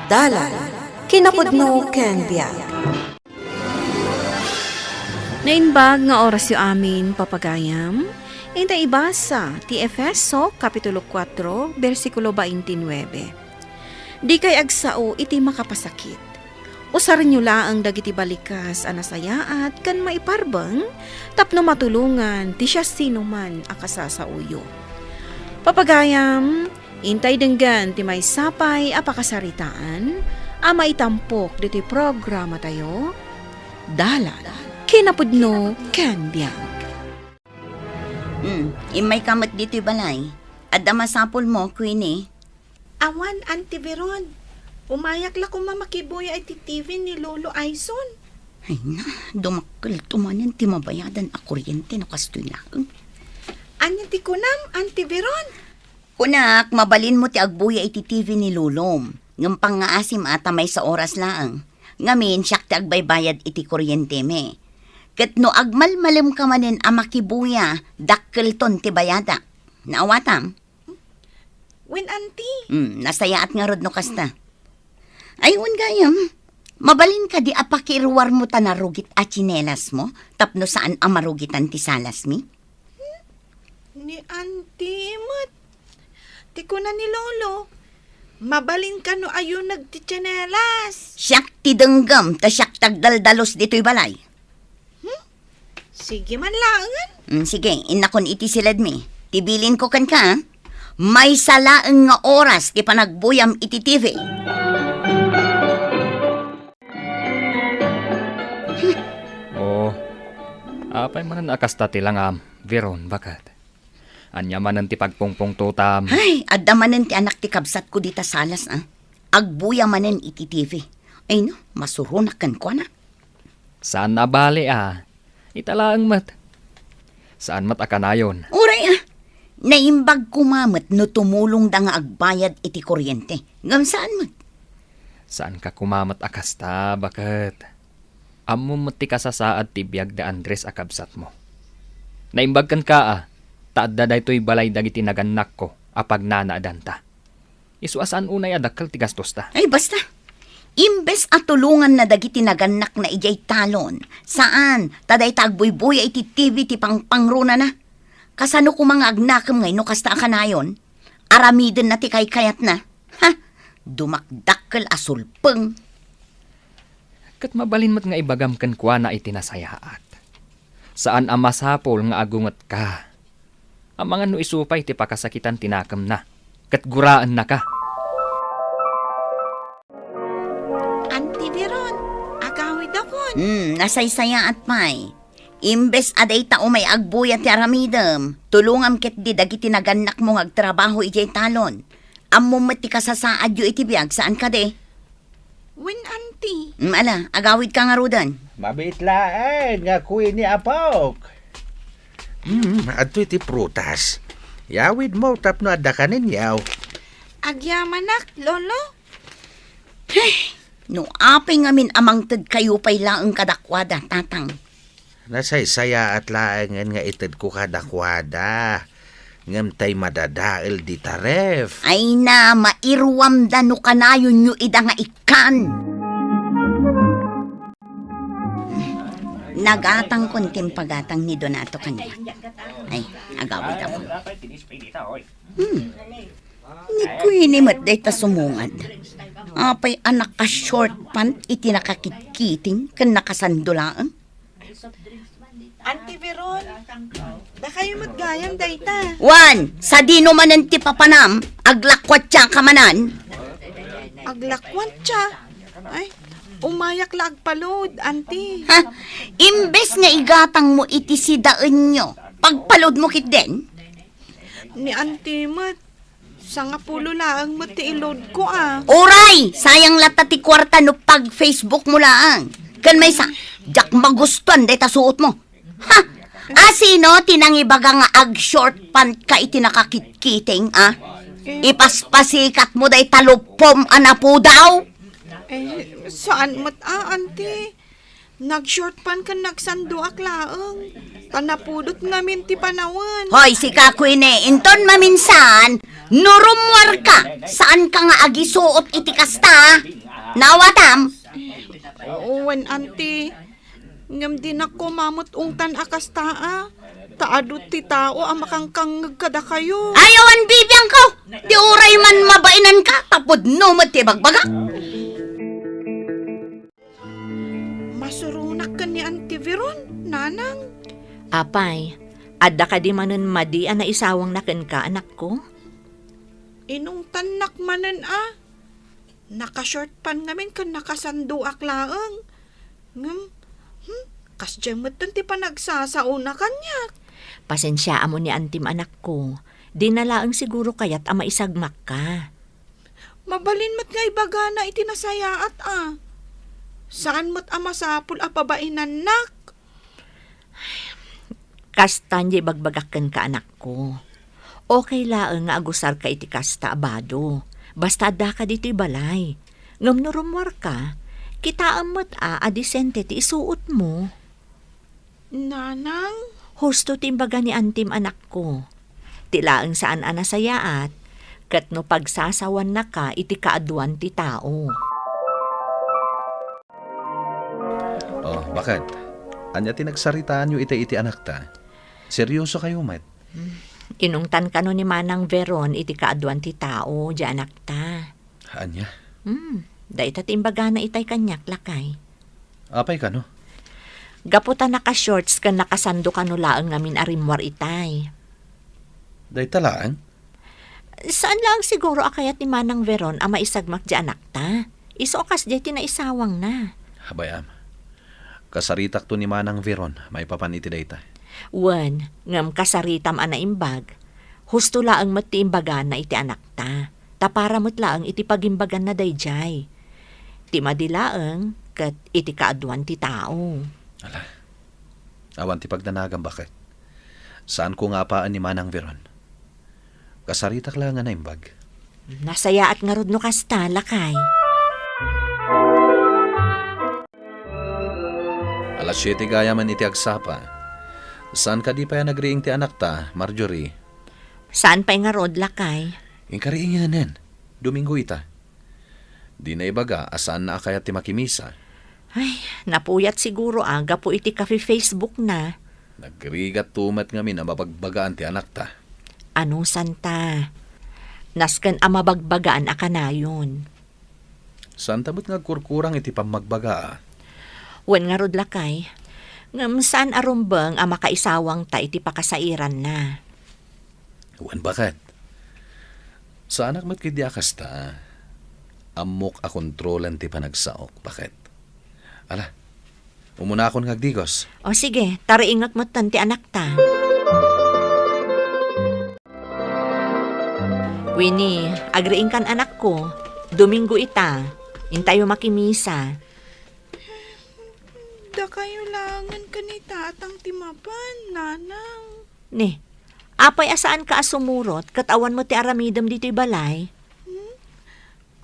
Dalan, kinapudno ken biag. Nainbag nga oras yu amin papagayam, ita ibasa ti Efeso Kapitulo 4, versikulo 29. Di kay agsao iti makapasakit. Usar nyo laang dagiti balikas anasayaat kan maiparbang, tapno matulungan ti siya sino man akasasauyo. Papagayam, intay denggan ti may sapay apakasaritaan, ama itampok diti programa tayo, Dalan, kinapudno ken biag. Imay kamat dito'y balay. Adda masapol mo, Queenie. Awan, Auntie Veron. Umayak la ko mamakiboy ay ti TV ni Lolo Aison. Ay na, dumakkel tumanan ti mabayadan a kuryente no kastoy lang. Anya ti kunam, Auntie Veron? Kunak, mabalin mo ti agbuya iti TV ni Lulom. Ngam pangaasim ata may sa oras lang. Ngamin, siyak ti agbaybayad iti kuryente me. Ket no agmalmalem ka manin a makibuya, dakkel ton ti bayada. Naawatam? When, Auntie? Nasayaat nga rod no kasta. Ayun gayam, mabalin ka di apakiruwar mo ta narugit a tsinelas mo, tapno saan ang marugitan ti salas mi? Ni Auntie, mat. Ti kunan ni Lolo. Mabalin ka no ayun nagtitsinelas. Siyak ti denggam, ta siyak tagdaldalos dito'y balay. Sige man langan. Sige, inakon iti silad mi. Tibilin ko kan ka, ha? May salaang nga oras ti panagbuyam iti TV. Apay manan akasta ti lang Veron, bakat. Anya manan ti pagpungpong tutam. Ay, adda manen ti anak ti kabsat ko dita salas, ah. Agbuya manen iti TV. Ay no, masurunakan ko na. Saan nabali Italaang mat. Saan mat akanayon? Uray naimbag kumamat no tumulong da nga agbayad iti kuryente. Ngam saan mat? Saan ka kumamat akasta, bakat? Amo mo ti kasasaad ti biag da Andres akabsat mo. Naimbag kan ka taadda daytoy balay dagiti naganak ko apag nanaadanta. Isuasan unay adakkel ti gastos ta. Ay basta. Imbes at tulungan na dagiti naganak na ijay talon. Saan? Taday tagbuybuy iti TV ti pangpangruna na. Kasano ko mga agnakam ngay no kasta akanayon? Aramiden na ti kayat na. Ha? Dumakdakkel asulpeng. Kat mabalin mo't nga ibagam kan kwa na itinasayaat. Saan ang masapol nga agungat ka? Ang mga no isupay ti pakasakitan tinakam na. Kat guraan na ka. Auntie Veron, agawid akon. Nasaysaya at may. Imbes aday tao may agbuya ti aramidem. Tulungam ket di dagiti naganak mo agtrabaho ijay talon. Ammo mati kasasaad yu iti biag saan ka de? When, Auntie? Ala, agawid ka nga rudan. Mabitlaen nga Queenie apok. Adto iti prutas. Yawid mo tapno adda kanin yaw. Agyamanak, Lolo? No apay ngamin amang ted kayo pay laeng kadakwada, tatang. Nasaysaya at laengan nga ited ko kadakwada. Ngam tay madadael di taref. Ay na, mairwam da no kanayon nyo ida nga ikan. Nagatang kontim pagatang ni Donato kanya. Ay, agawid ako. Ni Queenie mat day ta sumungad. Apay anak ka short pant iti nakakitkiting kan nakasandulaan. Auntie Veron, da kayo matgayam dayta. Wan, sa dino manan ti papanam, aglakwat siya kamanan. Aglakwat siya. Ay, umayak la agpalod, Auntie. Ha? Imbes nga igatang mo iti sidaan nyo, pagpalod mo kit den? Ni Auntie mat, sa nga pulo laang mati ilod ko Oray! Sayang lata ti kwarta no pag Facebook mo laang. Kan may sa, jak magustuhan day ta suot mo. Ha? Sino tinangibaga nga ag short pant ka iti nakakitkiting, Ipaspasikat mo day talupom anapo daw? Saan mat, Auntie? Nag-short pan ka nagsando aklaang. Panapudot namin ti panawan. Hoy, si Kakwine, inton maminsan, nurumwar ka. Saan ka nga agisuot iti kasta? Nawatam? Owen, auntie. Ngam din ako mamot ungtan akastaa. Taadot ti tao ang makangkangag kada kayo. Ayawan bibiyang ko! Di uray man mabainan ka, tapod no ti bagbaga. Masurunak ka ni Auntie Veron, nanang. Apay, adda ka di manen madi na isawang naken ka, anak ko? Inong tanak manan Nakashort pan ngamin kan nakasando aklaang. Ngam, kasjamot ti panagsasauna kanya. Pasensya mo ni antim anak ko. Di na laang siguro kayat ama isagmak ka. Mabalin mat nga ibaga na itinasayaat Saan mo't amasapul apabainan nak? Kastan di bagbagakan ka anak ko. Okay laang nga agusar ka iti kasta abado. Basta da ka dito'y balay. Ngam nurumwar ka, kita amot adisente ti isuot mo. Nanang? Husto timbaga ni antim anak ko. Tilaang saan anasayaat, kat no pagsasawan na ka iti kaaduan ti tao. Oh, bakit? Anya tinagsaritaan nyo iti anak ta? Seryoso kayo, Mat? Inungtan ka no ni Manang Veron iti kaaduan ti tao, di anak ta. Anya? Da ita timbaga na itay kanyak lakay. Apay ka, no? Gaputa naka-shorts kan nakasando ka no laang ngamin arimwar itay. Day talaan? Saan lang siguro akayat ni Manang Veron ang maisagmak di anak ta? Isokas di tinaisawang na. Habayam. Kasaritak to ni Manang Veron, may papaniti dayta. Wan, ngam kasaritam ana imbag. Husto laang mati imbagan na iti anak ta. Tapara mo't laang iti pagimbagan na dayjay. Ti madilaang kat iti kaaduan ti tao. Ala, awan ti pagdanagan bakit? Saan ko nga paan ni Manang Veron? Kasaritak lang nga na imbag. Nasaya at nga rod no kasta, lakay. Alas 7 gaya man iti agsapa. Saan ka di pa yan nagriing ti anak ta, Marjorie? Saan pa nga rod, lakay? Ingkariingin na nen. Domingo ita. Di na ibaga, asaan na akayat ti makimisa. Ay, napuyat siguro aga po iti kafe Facebook na. Nagrigat tumat nga min ang mabagbagaan ti anak ta. Ano santa? Nasken ang mabagbagaan akanayon. Saan tamot nga kurkurang iti pamagbaga? Wen nga rod, lakay. Ngam saan arumbang ang makaisawang ta iti pakasairan na. Wan bakit? Sa anak mat kidi akas ta, amok a kontrolan ti panagsaok. Bakit? Ala, umuna akong ngagdigos. O sige, tariingak mo ti anak ta. Winnie, agriing kan anak ko. Domingo ita. Intayo makimisa. Da kayo langan kanita at ang timapan, nanang. Ne, apay asaan ka asumurot, katawan mo ti aramidam dito'y balay.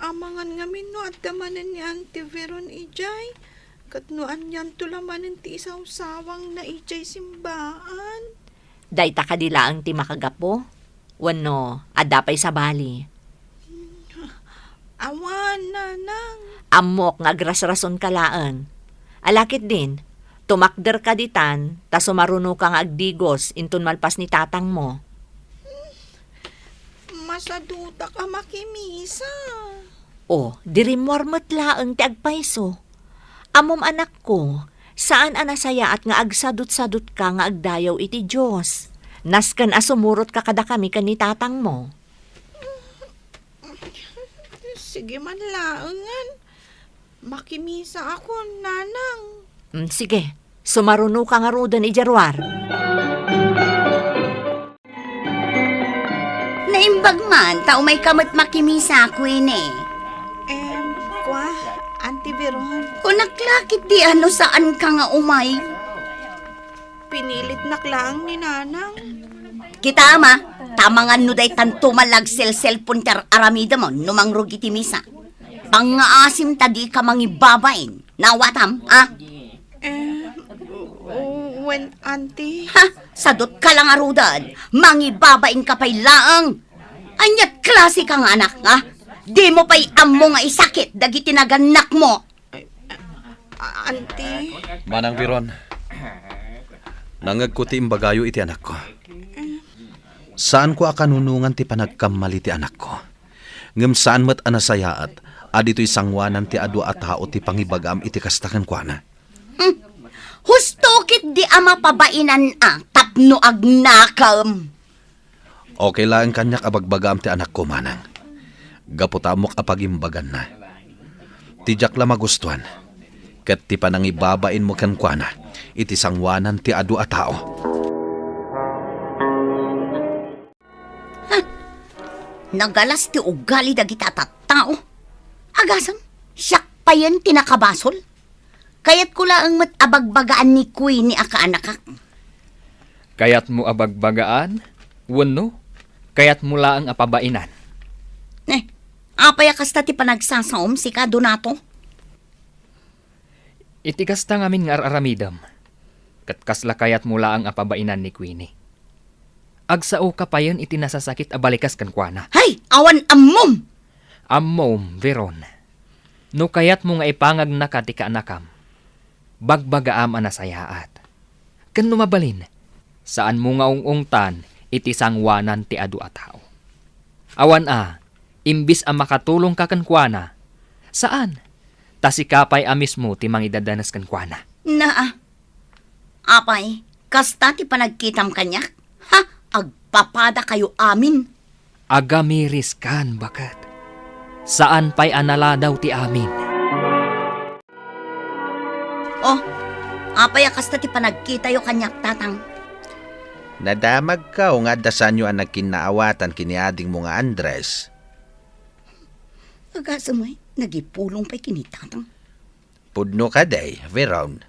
Amangan ngamin no at damanan ni Auntie Veron ijay. Katnuan yan tulamanin ti isaw sawang na ijay simbaan. Dayta ka dilaang ti makagapo. Wano, adapay sa bali. Awan, nanang. Amok nga agras-rason kalaan. Alakit din, tumakder ka ditan, ta sumaruno ka nga agdigos, intun malpas ni tatang mo. Masaduta ka makimisa. O, dirimwar matlaang ti agpaiso. Amom anak ko, saan anasaya at nga agsadot-sadot ka nga agdayaw iti Diyos? Nasken asumurot ka kada kami kan ni tatang mo. Sige man laangan. Makimisa ako, nanang. Sige, sumaruno ka nga rodan ijarwar. Naimbag man, tao may kamot makimisa ko Kwa, Auntie Veron, Kung naglakit di ano saan ka nga umay. pinilit naklang ni nanang. Kita ama, tamangan no day tanto malag cellphone ter aramida mo numangrog iti misa. Pangaasim tadi ka mangibabain. Nawatam, Wen, auntie. Ha? Sadot ka lang arudan. Mangibabaing ka pa'y laang. Anyat klase kang anak, ha? Di mo pa'y amo nga isakit dagiti naganak mo. Auntie. Manang Viron, nangagkuti imbagayo iti anak ko. Saan ko akanunungan ti panagkamali ti anak ko? Ngem saan met anasayaat, adito'y sangwanan ti adwa a tao ti pangibagam iti kastakan kwa na. Hustokit di ama pabainan tapno agnakam. Okay lang kanyak abagbagam ti anak ko, manang. Gaputamok apagimbagan na. Tijak la magustuhan. Kat ti panangibabain mo kan kwa na, iti sangwanan ti adwa a tao. Nagalas ti ugali dagiti tao. Agasam, siyak pa yan tinakabasol. Kaya't ko lang mat abagbagaan ni Kuy ni akaanak. Kayat mo abagbagaan? Wano? Kayat mo laang apabainan? Apaya kasta ti panagsasaom si ka Donato? Iti kasta ngamin nga aramidam. Kat kasla kayat mo laang apabainan ni Queenie. Agsao ka pa yan iti nasasakit abalikas kan kuana. Hay, awan ammom! Ammom, Veron. No kayat mo nga ipangag na ka ti kaanakam. Bagbagaam anasayaat. Kan mabalin, saan mo nga ungungtan iti sangwanan ti adu a tao. Awan imbis a makatulong ka kan kuana. Saan? Tasikapay mismo ti mangidadanas kan kuana. Apay, kasta ti panagkitam kanyak? Ha, agpapada kayo amin. Agamiris kan bakat. Saan pa'y anala daw ti amin? Oh, apay kasta ti panagkita yo kanyak tatang. Nadamag ka o nga dasan nyo ang nagkinaawatan kiniading mo nga Andres. Agasamoy, nagipulong pa'y kinitatang. Pudno ka day, Veron.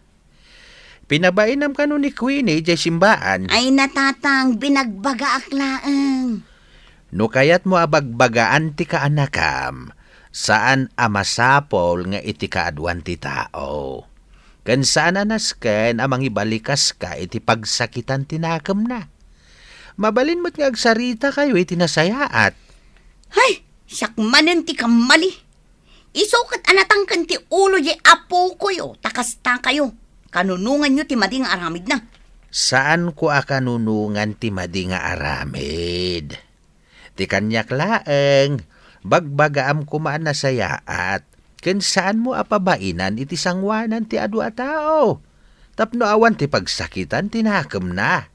Pinabainam ka nun ni Queenie jay simbaan. Ay natatang, binagbaga aklaang. No kayat mo abagbagaan ti kaanakam, saan amasapol nga iti kaadwan ti tao. Kan saan anasken amang ibalikas ka iti pagsakitan tinakam na. Mabalin mo't nga agsarita kayo iti nasayaat. Hay, sakmanen ti kamali. Isukat anatangkan ti ulo di apo ko yo, takasta kayo. Kanunungan nyo ti mading aramid na. Saan ko akanunungan ti madi nga aramid? Ti kanyak laeng, bagbagaam kumaan na sayaat. Ken saan mo apabainan iti sangwanan ti adu a tao? Tapno awan ti pagsakitan tinakam na.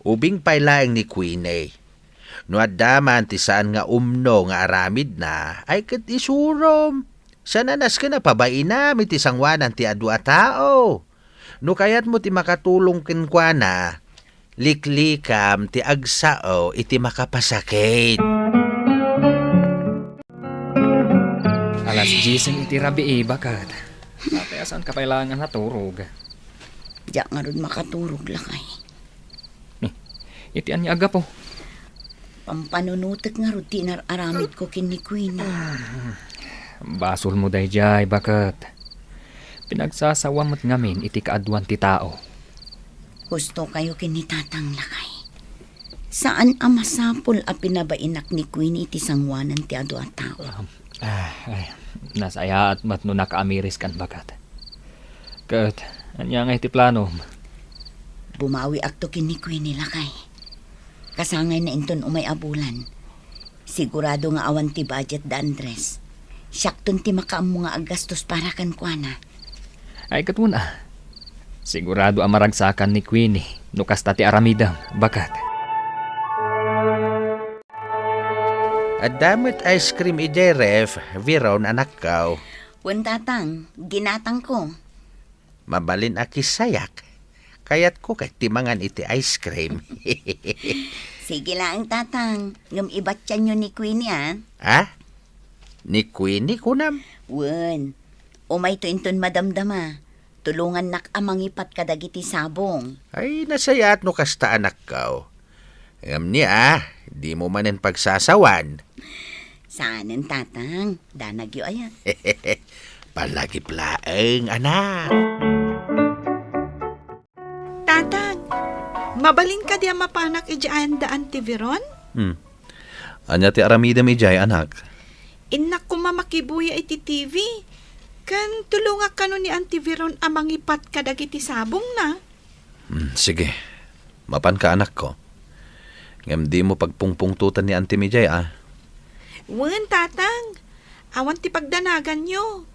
Ubing pailaeng ni Queenie. No addaman ti saan nga umno nga aramid na, ay ket isurom. Sananas ka na pabainam iti sangwanan ti adu a tao. No kayat mo ti makatulong kenkwana, liklikam ti agsao iti makapasakit. Alas 10 iti rabi bakat. Asan ka kailangan naturog? Diyak nga rin makaturog lakay. Iti ani aga po. Pampanunutek nga rin tinararamid ko kin ni Queenie. Basol mo dayjay bakat. Pinagsasawamot ngamin iti kaadwan ti tao. Gusto kayo kin ni tatang lakay. Saan amasapol a pinabainak ni Queenie iti sangwanan ti adu a tao? Nasaya at matno nakaamiris kan bakat. Kat, anya nga iti planom. Bumawi akto kin ni Queenie lakay. Kasangay na inton umay abulan. Sigurado nga awan ti budget da Andres. Siyakton ti makaam mo nga agastos para kan kuana. Ay katuna. Sigurado amaragsakan ni Queenie no kasta ti aramidam bakat. At damit ice cream ijay ref, Veron anak kaw. Wen tatang, ginatang ko. Mabalin aki sayak. Kayat ko kay timangan iti ice cream. Sige lang tatang, ngam ibatyan nyo ni Queenie Ha? Ni Queenie kunam? Wen, umay to inton madamdama. Tulungan nak amang ipat kadagiti sabong. Ay, nasayat no kasta anak kaw. Ngam niya, di mo manen pagsasawan. Saanen tatang, danagyo ayan. Palagi plaeng, anak. Mabalin ka diya mapanak ijaan da antiviron? Anya ti aramidam ijay, anak. Inak ko mamakibuya iti TV. Kan tulunga ka no ni antiviron amang ipat ka dagiti sabong na. Sige, mapan ka anak ko. Ngam di mo pagpungpungtutan ni Auntie Mijay, Wen, tatang. Awan ti pagdanagan nyo.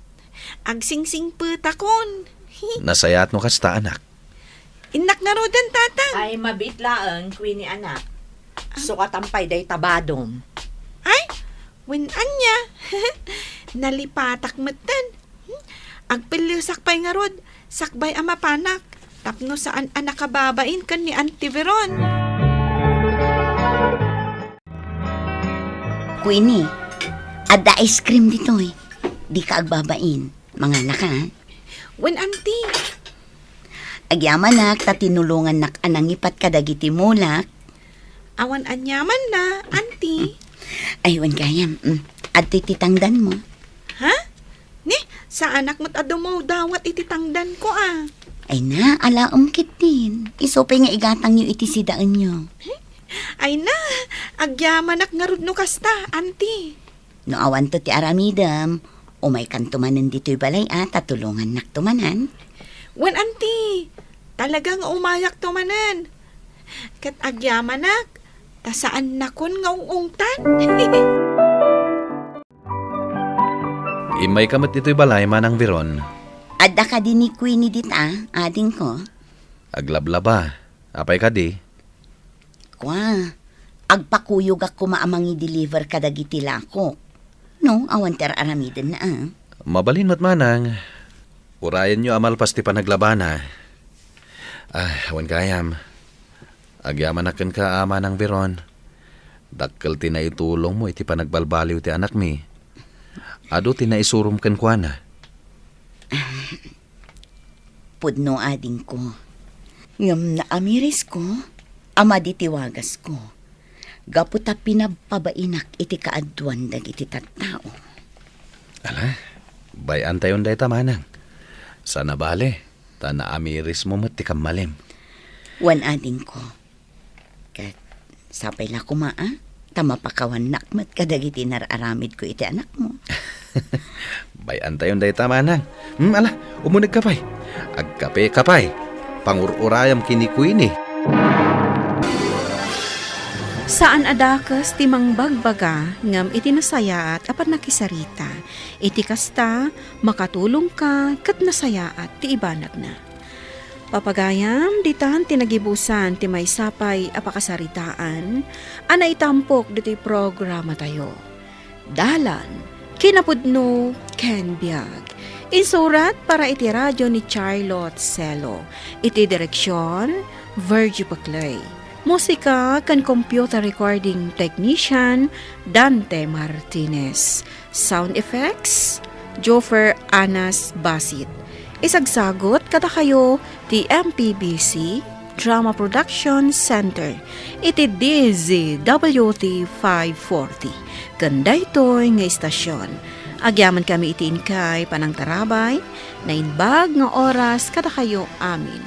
Agsingsing putakon. Nasayat no kasta, anak. Inak nga rodan, tatang. Ay mabitlaan, Queenie anak. Sukatampay day tabadom. Ay, wen anya. Nalipatak matan. Agpilisak pa'y nga rod. Sakbay amapanak. Tapno saan anak kababain kan ni Auntie Veron. Queenie, ada ice cream dito eh. Di ka agbabain. Mga anak ha? Wen, auntie. Agyaman nak, tatinulungan nak anang ipat kadagiti mulak. Awan anyaman na, auntie. Aywan kayam, at tititangdan mo. Ha? Ni, sa anak mo't adumaw dawat ititangdan ko Ay na, alaom kitin. Isopay nga igatang nyo iti sidaan nyo. Ay na, agyamanak nga rudno kasta, auntie. No awan to ti aramidam, umay kan tumanan dito'y balay tatulungan nak tumanan. Wen, auntie, talagang umayak tumanan. Kat agyamanak, tasaan nakon nga ungungtan. Imay kamat ito'y balay, manang Biron. Adda ka din ni Queenie dita, ading ko. Aglablaba. Apay ka di. Kwa, agpakuyog ako maamang i-deliver kadagiti lako. No, awan ter aramidan na Mabalin mo't manang. Urayan nyo amalpas ti panaglabana. Awan kayam. Agyamanakan ka ama ng Biron. Dakkel ti na itulong mo iti panagbalbaliw ti anak mi. Ado ti na isurum kan kwa na. Pudno ading ko. Ngam na amiris ko, ama ditiwagas ko. Gaputa pinapabainak iti kaadwan dagiti tattao. Ala, bayan tayon day tamanang. Sana bale, ta na amiris mo mat ti kamalim. Wan ading ko. Kat sapay la kumaa, tamapakawan nakmat kadagiti nararamid ko iti anak mo. Bayan tayon day tamanang. Ala, umunig kapay. Agkape kapay. Pangururayam kini Queenie. Saan adakas ti mangbagbaga ngam iti nasayaat apat nakisarita. Iti kasta makatulong ka ket nasayaat ti ibanag na. Papagayam ditan tinagibusan ti maysapay apakasaritaan anay tampok diti programa tayo. Dalan kinapudno Ken Biag. Insurat para iti radyo ni Charlotte Celo. Iti direksyon Virgie Paclay. Musika kan computer recording technician Dante Martinez. Sound effects Joffer Anas Basit. Isagsagot kada kayo ti MPBC Drama Production Center. Iti DZWT 540. Ganda ito'y nga istasyon. Agyaman kami itiin kay panang tarabay na inbag nga oras kada kayo amin.